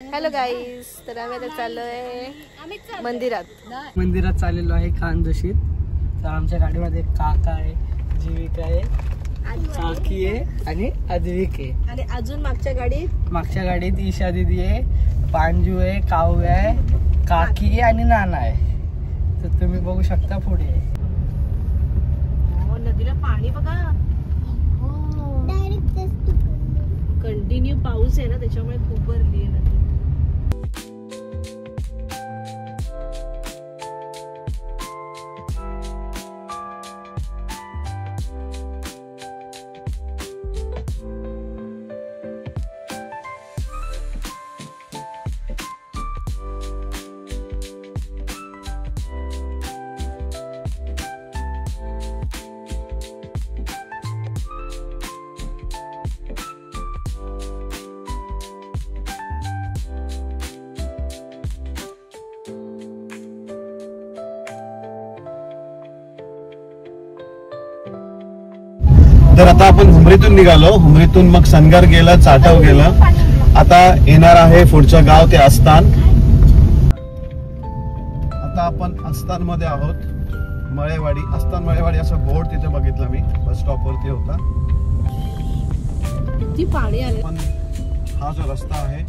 Hello guys, तर आम्ही आता चाललोय मंदिरात चाललेलो आहे खानदोशीत. तर आमच्या गाडीमध्ये काका आहे, जीविका आहे, काकी आहे आणि अद्विक आहे. आणि अजून मागच्या गाडीत ईशा दीदी आहे, पांजू आहे, काव्य आहे, काकी आहे आणि नाना आहे. तर तुम्ही बघू शकता पुढे. नदीला पाणी बघा, कंटिन्यू पाऊस आहे ना, त्याच्यामुळे खूप भरली आहे नदी. तर आता आपण हुमरीतून निघालो. हुमरीतून मग सनगर गेलं, चाटव गेलं. आता येणार आहे पुढचं गाव ते आस्थान. आता आपण आस्थान मध्ये आहोत. मळेवाडी, आस्थान मळेवाडी असं बोर्ड तिथे बघितलं मी, बस स्टॉप वरती होता. किती पाणी आले. पण हा जो रस्ता आहे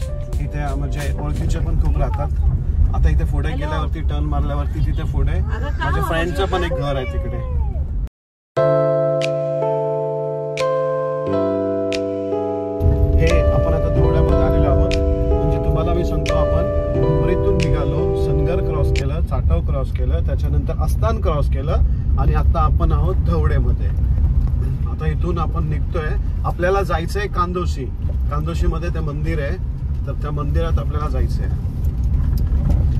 इथे म्हणजे ओळखीचे पण खूप राहतात. आता इथे पुढे गेल्यावरती टर्न मारल्यावरती तिथे पुढे माझ्या फ्रेंडचं पण एक घर आहे तिकडे. चाटव क्रॉस केलं, त्याच्यानंतर आस्थान क्रॉस केलं आणि आता आपण आहोत धवडेमध्ये. आता इथून आपण निघतोय. आपल्याला जायचंय कांदोशी. कांदोशी मध्ये ते मंदिर आहे, तर त्या मंदिरात आपल्याला जायचंय.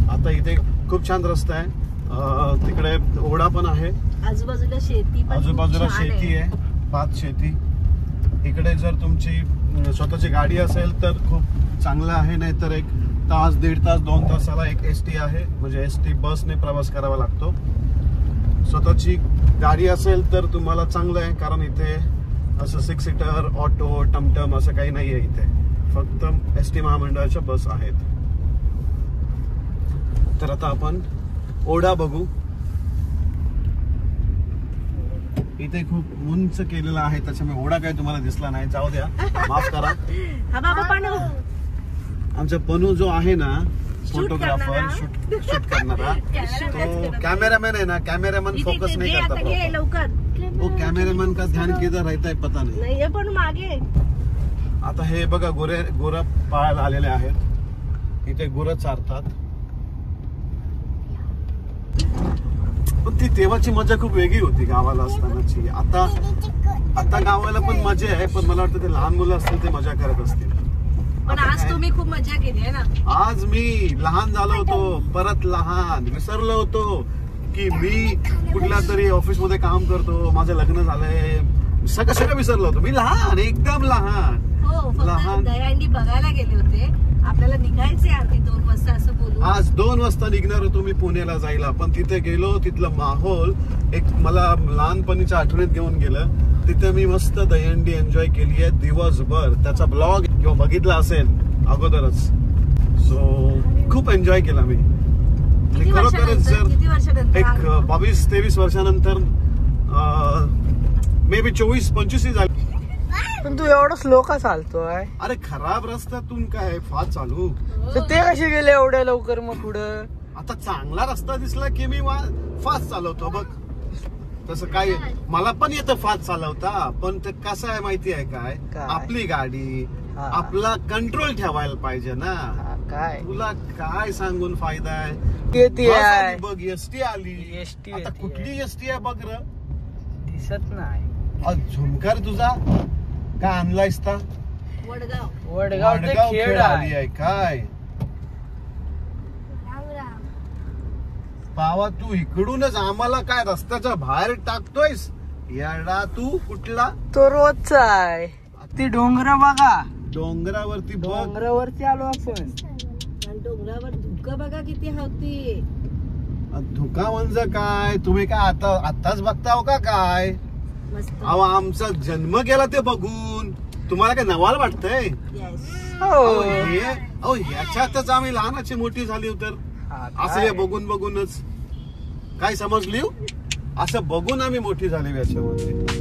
आता इथे खूप छान रस्ता आहे. तिकडे ओढा पण आहे, आजूबाजूला शेती आहे, भात शेती. इकडे जर तुमची स्वतःची गाडी असेल तर खूप चांगलं आहे, नाहीतर एक तास, 1.5 तास, 2 तासाला एक एसटी आहे, म्हणजे एसटी बसने प्रवास करावा लागतो. स्वतःची गाडी असेल तर तुम्हाला चांगलं आहे, कारण इथे असं 6 सीटर ऑटो, टमटम असं काही नाही आहे. इथे फक्त एसटी महामंडळाच्या बस आहेत. तर आता आपण ओढा बघू. इथे खूप उंच केलेला आहे, त्याच्यामुळे ओढा काही तुम्हाला दिसला नाही. जाऊ द्या, माफ करा. आमचा पनू जो आहे ना, फोटोग्राफर, शूट करणारा, तो कॅमेरामॅन आहे ना. कॅमेरामॅन फोकस नाही करता. वो कॅमेरामॅन का ध्यान किधर रहता है पता नाही. पण मागे आता हे बघा, गुरं पाळायला आलेले आहेत. इथे गुरं चारतात. पण ती तेव्हाची मजा खूप वेगळी होती गावाला असतानाची. आता गावाला पण मजा आहे, पण मला वाटतं ते लहान मुलं असतील ते मजा करत असतील. पण आज तुम्ही खूप मजा केली आहे ना. आज मी लहान झालो होतो, परत लहान विसरलो होतो की मी कुठल्या तरी ऑफिस मध्ये काम करतो, माझं लग्न झालंय. सगळं विसरलो होतो. मी लहान, एकदम लहान. लहान दहीहंडी बघायला गेले होते. आपल्याला निघायचे आरती 2 वाजता असं बोलू. आज 2 वाजता निघणार होतो मी पुण्याला जायला, पण तिथे गेलो. तिथलं माहोल एक मला लहानपणीच्या आठवणीत घेऊन गेलं. तिथे मी मस्त दहीहंडी एन्जॉय केली आहे दिवसभर. त्याचा ब्लॉग किंवा बघितला असेल अगोदरच. सो खूप एन्जॉय केला मी. खरोखरच जर एक 22-23 वर्षानंतर, मे बी 24-25 झाली. पण तू एवढा स्लो का चालतोय? अरे खराब रस्त्यातून काय फास्ट चालू. तर ते कसे गेले एवढ्या लवकर मग पुढं? आता चांगला रस्ता दिसला की मी फास्ट चालवतो बघ. तसं काय, मला पण येतं फास्ट चालवता, पण ते कसं आहे माहिती आहे काय, आपली गाडी, आपला कंट्रोल ठेवायला पाहिजे ना. काय तुला काय सांगून फायदा आहे. बघ एसटी आली. एसटी आता कुठली एसटी आहे बघ र, दिसत नाही. झुमकर तुझा का आणलायस ता? वडगाव खेड आली आहे काय. बाबा तू इकडूनच आम्हाला काय रस्त्याच्या बाहेर टाकतोयस येडा तू. कुठला तो रोजचा आहे. ती डोंगर बघा, डोंगरावरती डोंगरावरती आलो आपण. डोंगरावर धुकं बघा किती होती. धुका म्हणजे काय, तुम्ही काय आताच बघताव का काय? अहो आमचा जन्म गेला ते बघून. तुम्हाला काय नवाल वाटतंय? अहो ह्याच्यातच आम्ही लहानाची मोठी झाली तर असं हे बघून बघूनच काय समजली असं बघून आम्ही मोठी झाली याच्यामध्ये.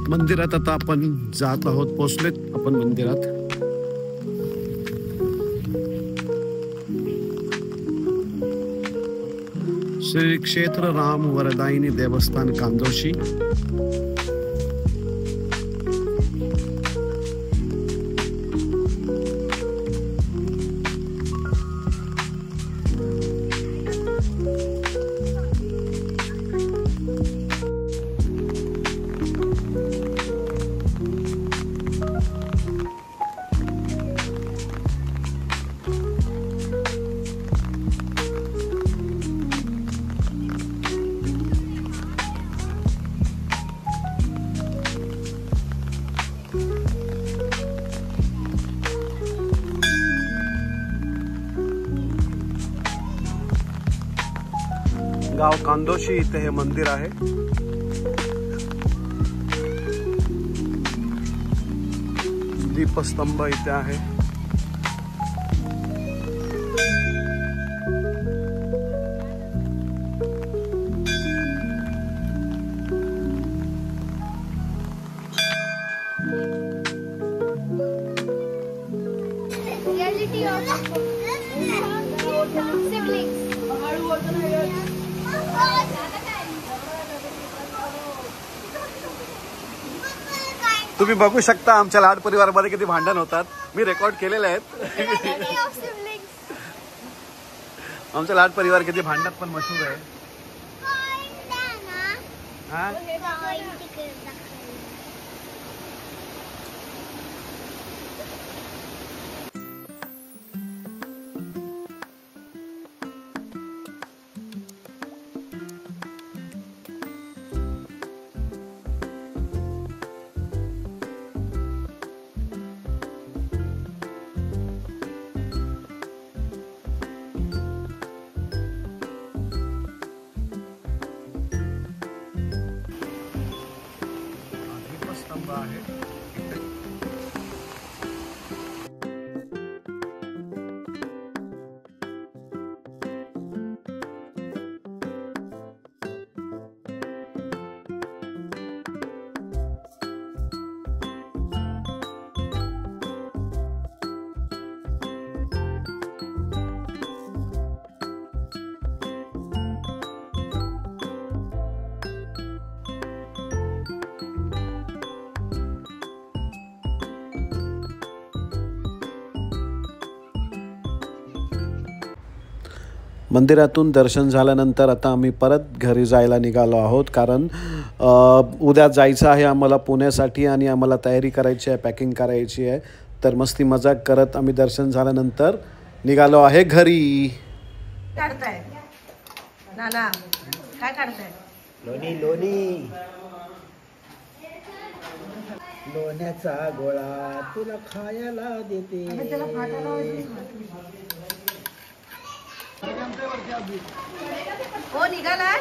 मंदिरात आता आपण जात आहोत. पोहोचलेत आपण मंदिरात. श्री क्षेत्र राम वरदायिनी देवस्थान कांदोशी. गाव कांदोशी इथे हे मंदिर आहे. दीपस्तंभ इथे आहे. तुम्ही बघू शकता आमच्या लाड परिवारामध्ये किती भांडण होतात. मी रेकॉर्ड केलेले आहेत. आमच्या लाड परिवार किती भांडणात पण मशहूर आहे. मंदिरातून दर्शन झाल्यानंतर आता आम्ही परत घरी जायला निघालो आहोत. कारण उद्या जायचं आहे आम्हाला पुण्यासाठी आणि आम्हाला तयारी करायची आहे, पॅकिंग करायची आहे. तर मस्ती मजाक करत आम्ही दर्शन झाल्यानंतर निघालो आहे घरी. काढताय नाना, काय काढताय? लोणी लोणी लोण्याचा गोळा तुला खायला देते. हो निघाला.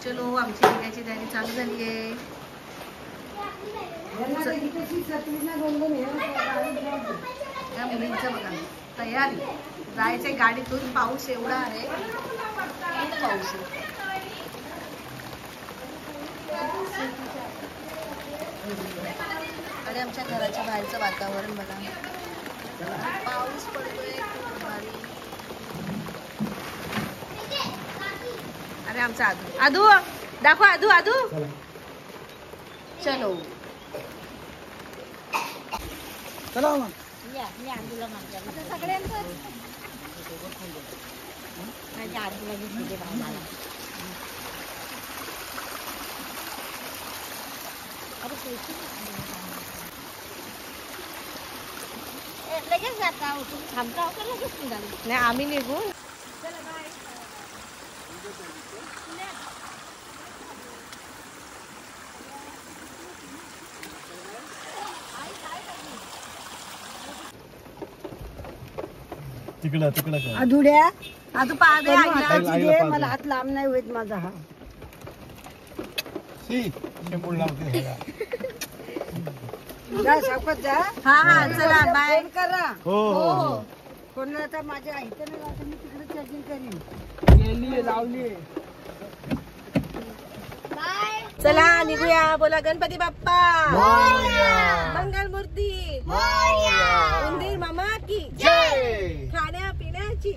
चलो आमची निघायची तयारी चालू झाली आहे. त्या मुलींचं बघा तयारी. जायचे गाडीतून. पाऊस एवढा आहे, पाऊस आणि आमच्या घराच्या बाहेरचं वातावरण बघा. पाऊस पडतोय खूप भारी. अरे आमचा आदू आदू दाखव आदू आदू चलो चला मग. मी आदूला मागतो सगळ्यांचं माझ्या आदूला घेतली बाळाला लगेच जाता थांबता का लगेच निघाली नाही आम्ही निघू तिकडं तिकडं काय? अधुड्या आदू पाहा दे आईला आईला दे, पाहते. मला हात लांब नाही होत माझा हा जा सावकाश जा हा हा चला बाय फोन करा हो हो हो. कोणाला आता माझ्या इथं नाही राहत, मी तिकडे चार्जिंग करीन गेली लावली. चला निघूया बोला गणपती बाप्पा मंगल मूर्ती उंदीर मामा की जय. खाण्या पिण्याची